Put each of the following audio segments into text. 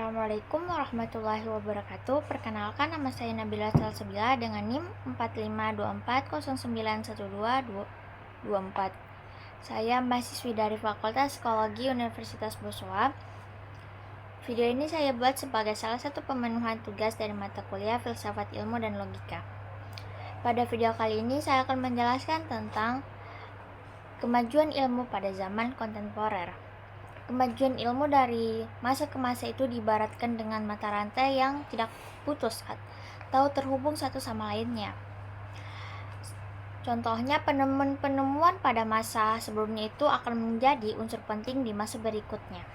Assalamualaikum warahmatullahi wabarakatuh. Perkenalkan, nama saya Nabila Salsabila dengan NIM 4524091224. Saya mahasiswi dari Fakultas Psikologi Universitas Boswa. Video ini saya buat sebagai salah satu pemenuhan tugas dari mata kuliah Filsafat Ilmu dan Logika. Pada video kali ini saya akan menjelaskan tentang kemajuan ilmu pada zaman kontemporer. Kemajuan ilmu dari masa ke masa itu diibaratkan dengan mata rantai yang tidak putus atau terhubung satu sama lainnya. Contohnya, penemuan-penemuan pada masa sebelumnya itu akan menjadi unsur penting di masa berikutnya.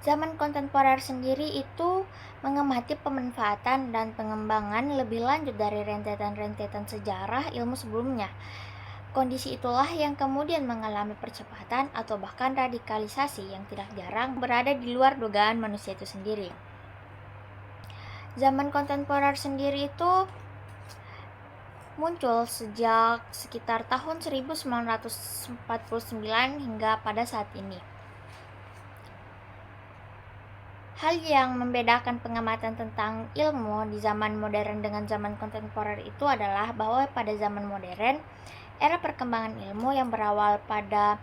Zaman kontemporer sendiri itu mengamati pemanfaatan dan pengembangan lebih lanjut dari rentetan-rentetan sejarah ilmu sebelumnya. Kondisi itulah yang kemudian mengalami percepatan atau bahkan radikalisasi yang tidak jarang berada di luar dugaan manusia itu sendiri. Zaman kontemporer sendiri itu muncul sejak sekitar tahun 1949 hingga pada saat ini. Hal yang membedakan pengamatan tentang ilmu di zaman modern dengan zaman kontemporer itu adalah bahwa pada zaman modern, era perkembangan ilmu yang berawal pada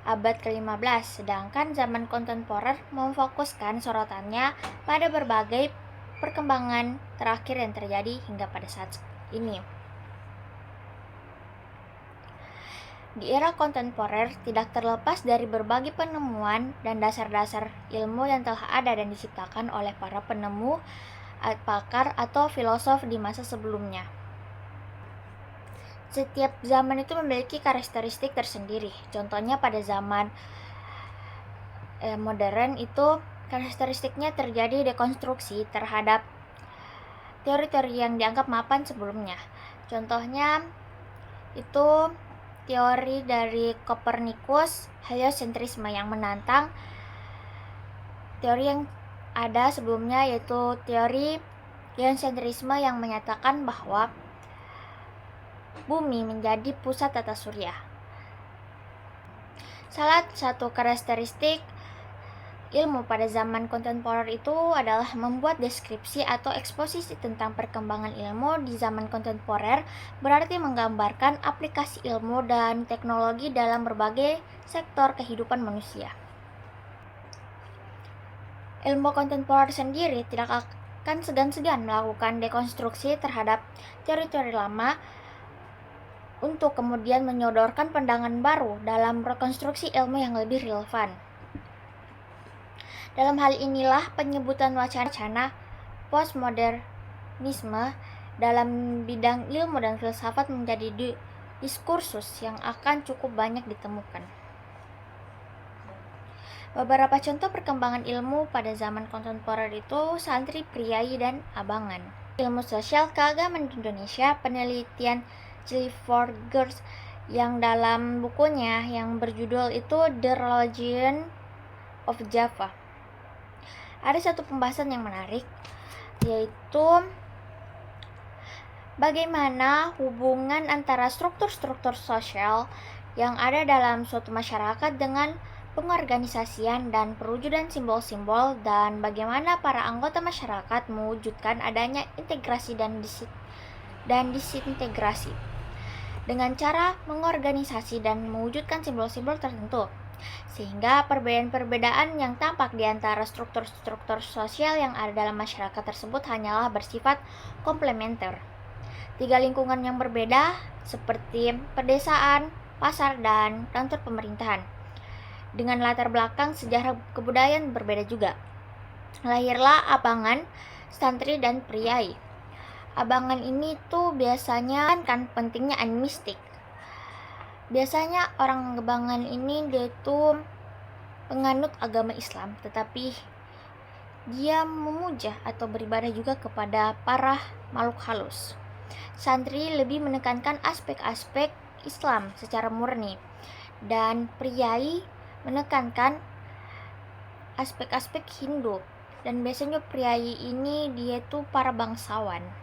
abad ke-15, sedangkan zaman kontemporer memfokuskan sorotannya pada berbagai perkembangan terakhir yang terjadi hingga pada saat ini. Di era kontemporer tidak terlepas dari berbagai penemuan dan dasar-dasar ilmu yang telah ada dan diciptakan oleh para penemu, pakar, atau filosof di masa sebelumnya. Setiap zaman itu memiliki karakteristik tersendiri. Contohnya pada zaman modern itu karakteristiknya terjadi dekonstruksi terhadap teori-teori yang dianggap mapan sebelumnya. Contohnya itu teori dari Kopernikus, heliosentrisme yang menantang teori yang ada sebelumnya, yaitu teori heliosentrisme yang menyatakan bahwa bumi menjadi pusat tata surya. Salah satu karakteristik ilmu pada zaman kontemporer itu adalah membuat deskripsi atau eksposisi tentang perkembangan ilmu di zaman kontemporer, berarti menggambarkan aplikasi ilmu dan teknologi dalam berbagai sektor kehidupan manusia. Ilmu kontemporer sendiri tidak akan segan-segan melakukan dekonstruksi terhadap teori-teori lama untuk kemudian menyodorkan pandangan baru dalam rekonstruksi ilmu yang lebih relevan. Dalam hal inilah penyebutan wacana postmodernisme dalam bidang ilmu dan filsafat menjadi diskursus yang akan cukup banyak ditemukan. Beberapa contoh perkembangan ilmu pada zaman kontemporer itu santri, priai, dan abangan. Ilmu sosial keagamaan di Indonesia, penelitian Clifford Geertz yang dalam bukunya yang berjudul itu The Religion of Java. Ada satu pembahasan yang menarik, yaitu bagaimana hubungan antara struktur-struktur sosial yang ada dalam suatu masyarakat dengan pengorganisasian dan perwujudan simbol-simbol, dan bagaimana para anggota masyarakat mewujudkan adanya integrasi dan disintegrasi dengan cara mengorganisasi dan mewujudkan simbol-simbol tertentu, sehingga perbedaan-perbedaan yang tampak di antara struktur-struktur sosial yang ada dalam masyarakat tersebut hanyalah bersifat komplementer. Tiga lingkungan yang berbeda seperti pedesaan, pasar, dan kantor pemerintahan dengan latar belakang sejarah kebudayaan berbeda juga. Lahirlah abangan, santri, dan priai. Abangan ini tuh biasanya kan pentingnya animistik. Biasanya orang abangan ini dia tuh penganut agama Islam, tetapi dia memuja atau beribadah juga kepada para makhluk halus. Santri lebih menekankan aspek-aspek Islam secara murni, dan priai menekankan aspek-aspek Hindu. Dan biasanya priai ini dia tuh para bangsawan.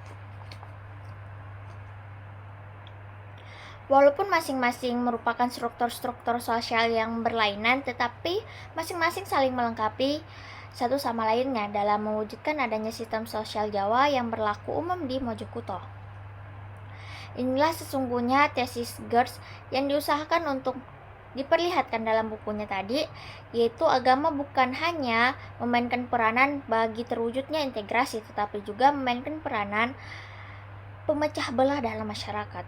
Walaupun masing-masing merupakan struktur-struktur sosial yang berlainan, tetapi masing-masing saling melengkapi satu sama lainnya dalam mewujudkan adanya sistem sosial Jawa yang berlaku umum di Mojokuto. Inilah sesungguhnya tesis Geertz yang diusahakan untuk diperlihatkan dalam bukunya tadi, yaitu agama bukan hanya memainkan peranan bagi terwujudnya integrasi, tetapi juga memainkan peranan pemecah belah dalam masyarakat.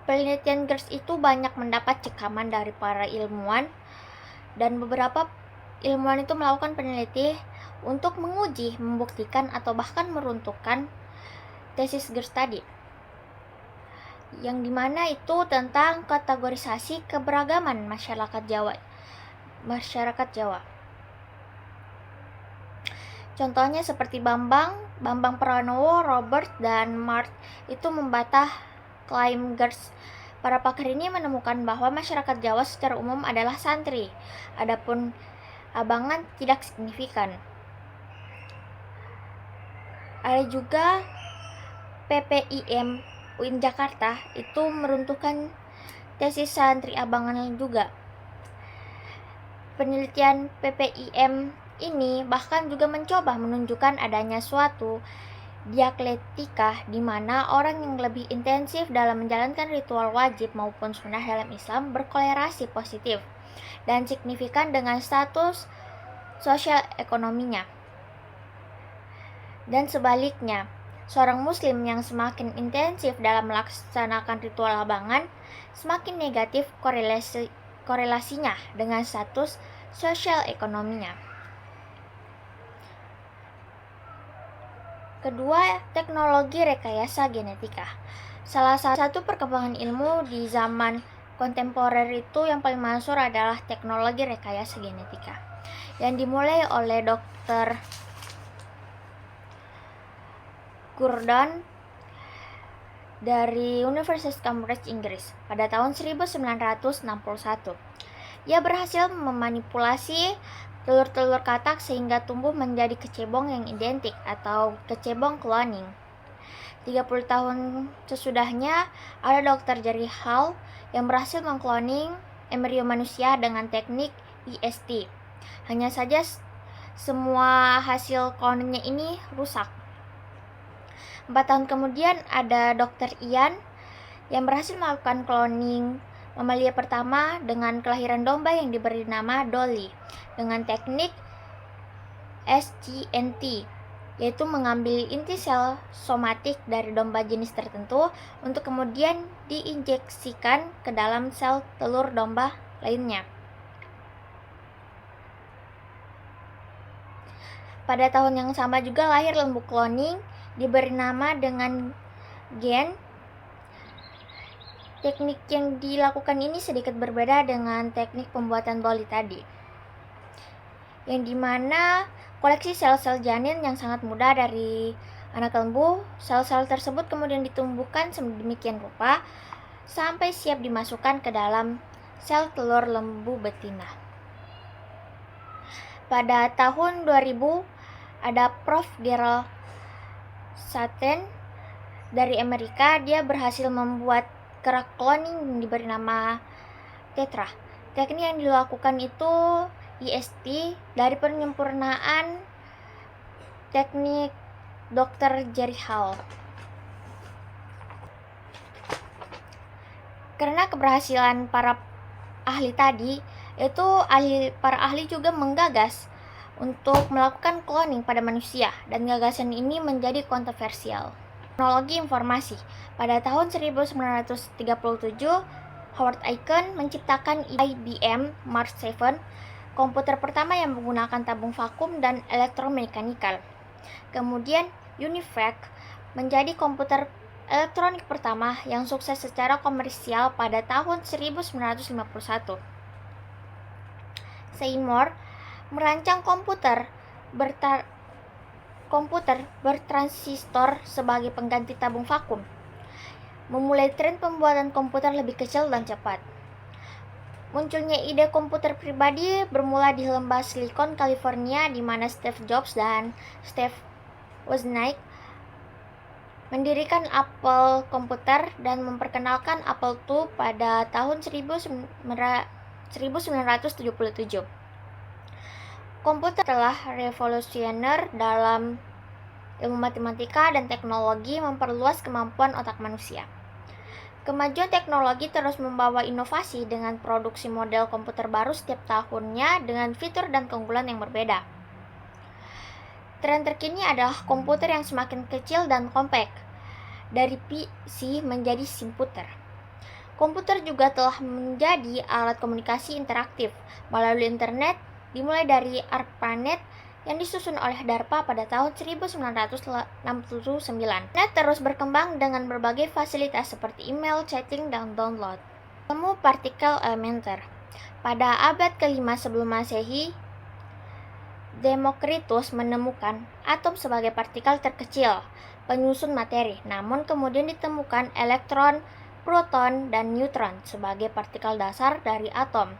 Penelitian Geertz itu banyak mendapat cekaman dari para ilmuwan, dan beberapa ilmuwan itu melakukan peneliti untuk menguji, membuktikan, atau bahkan meruntuhkan tesis Geertz tadi, yang dimana itu tentang kategorisasi keberagaman masyarakat Jawa. Contohnya seperti Bambang Pranowo, Robert, dan Mart itu membantah klaim Geertz. Para pakar ini menemukan bahwa masyarakat Jawa secara umum adalah santri, adapun abangan tidak signifikan. Ada juga PPIM UIN Jakarta itu meruntuhkan tesis santri abangan juga. Penelitian PPIM ini bahkan juga mencoba menunjukkan adanya suatu dialektika di mana orang yang lebih intensif dalam menjalankan ritual wajib maupun sunnah dalam Islam berkorelasi positif dan signifikan dengan status sosial ekonominya. Dan sebaliknya, seorang muslim yang semakin intensif dalam melaksanakan ritual abangan, semakin negatif korelasinya dengan status sosial ekonominya. Kedua, teknologi rekayasa genetika. Salah satu perkembangan ilmu di zaman kontemporer itu yang paling masyhur adalah teknologi rekayasa genetika, yang dimulai oleh Dr. Gurdon dari Universitas Cambridge, Inggris pada tahun 1961. Ia berhasil memanipulasi telur-telur katak sehingga tumbuh menjadi kecebong yang identik atau kecebong cloning. 30 tahun sesudahnya, ada Dr. Jerry Hall yang berhasil mengkloning embrio manusia dengan teknik IST. Hanya saja semua hasil kloningnya ini rusak. 4 tahun kemudian ada Dr. Ian yang berhasil melakukan cloning mamalia pertama dengan kelahiran domba yang diberi nama Dolly dengan teknik SGNT, yaitu mengambil inti sel somatik dari domba jenis tertentu untuk kemudian diinjeksikan ke dalam sel telur domba lainnya. Pada tahun yang sama juga lahir lembu cloning diberi nama dengan gen. Teknik yang dilakukan ini sedikit berbeda dengan teknik pembuatan Dolly tadi, yang dimana koleksi sel-sel janin yang sangat muda dari anak lembu, sel-sel tersebut kemudian ditumbuhkan sedemikian rupa sampai siap dimasukkan ke dalam sel telur lembu betina. Pada tahun 2000 ada Prof. Daryl Sutton dari Amerika. Dia berhasil membuat kerak cloning yang diberi nama Tetra. Teknik yang dilakukan itu IST dari penyempurnaan teknik Dr. Jerry Hall. Karena keberhasilan para ahli tadi, para ahli juga menggagas untuk melakukan cloning pada manusia, dan gagasan ini menjadi kontroversial. Teknologi informasi. Pada tahun 1937, Howard Aiken menciptakan IBM Mark VII, komputer pertama yang menggunakan tabung vakum dan elektromekanikal. Kemudian UNIVAC menjadi komputer elektronik pertama yang sukses secara komersial pada tahun 1951. Seymour merancang komputer bertransistor sebagai pengganti tabung vakum, memulai tren pembuatan komputer lebih kecil dan cepat. Munculnya ide komputer pribadi bermula di lembah Silicon, California, di mana Steve Jobs dan Steve Wozniak mendirikan Apple Computer dan memperkenalkan Apple II pada tahun 1977. Komputer telah revolusioner dalam ilmu matematika dan teknologi, memperluas kemampuan otak manusia. Kemajuan teknologi terus membawa inovasi dengan produksi model komputer baru setiap tahunnya dengan fitur dan keunggulan yang berbeda. Tren terkini adalah komputer yang semakin kecil dan kompak, dari PC menjadi simputer. Komputer juga telah menjadi alat komunikasi interaktif melalui internet, dimulai dari ARPANET yang disusun oleh DARPA pada tahun 1969. Net terus berkembang dengan berbagai fasilitas seperti email, chatting, dan download. Ilmu partikel elementer. Pada abad ke-5 sebelum Masehi, Demokritus menemukan atom sebagai partikel terkecil, penyusun materi. Namun kemudian ditemukan elektron, proton, dan neutron sebagai partikel dasar dari atom.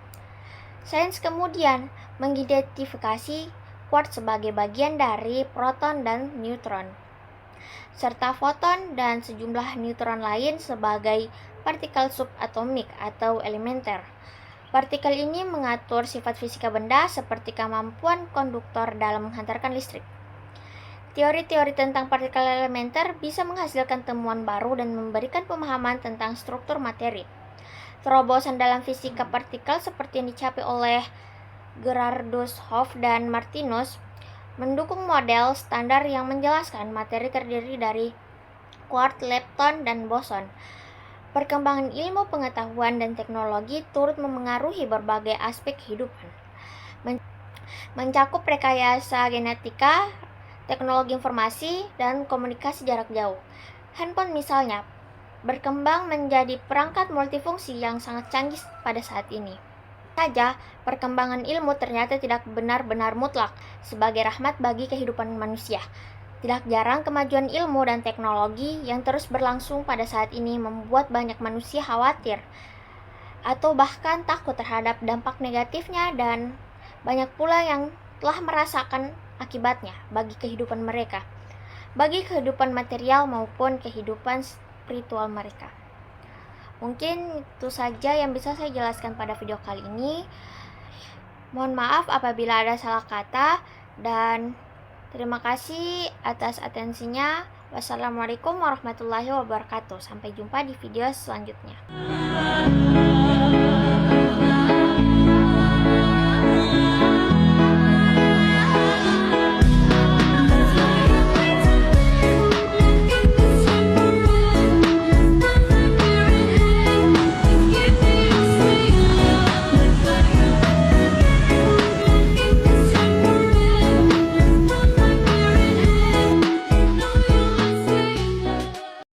Sains kemudian mengidentifikasi quarks sebagai bagian dari proton dan neutron, serta foton dan sejumlah neutron lain sebagai partikel subatomik atau elementer. Partikel ini mengatur sifat fisika benda seperti kemampuan konduktor dalam menghantarkan listrik. Teori-teori tentang partikel elementer bisa menghasilkan temuan baru dan memberikan pemahaman tentang struktur materi. Terobosan dalam fisika partikel seperti yang dicapai oleh Gerardus Hopf dan Martinus mendukung model standar yang menjelaskan materi terdiri dari quark, lepton, dan boson. Perkembangan ilmu pengetahuan dan teknologi turut memengaruhi berbagai aspek kehidupan, mencakup rekayasa genetika, teknologi informasi, dan komunikasi jarak jauh. Handphone misalnya berkembang menjadi perangkat multifungsi yang sangat canggih pada saat ini. Saja, perkembangan ilmu ternyata tidak benar-benar mutlak sebagai rahmat bagi kehidupan manusia. Tidak jarang kemajuan ilmu dan teknologi yang terus berlangsung pada saat ini membuat banyak manusia khawatir atau bahkan takut terhadap dampak negatifnya, dan banyak pula yang telah merasakan akibatnya bagi kehidupan mereka, bagi kehidupan material maupun kehidupan spiritual mereka. Mungkin itu saja yang bisa saya jelaskan pada video kali ini. Mohon maaf apabila ada salah kata, dan terima kasih atas atensinya. Wassalamualaikum warahmatullahi wabarakatuh. Sampai jumpa di video selanjutnya.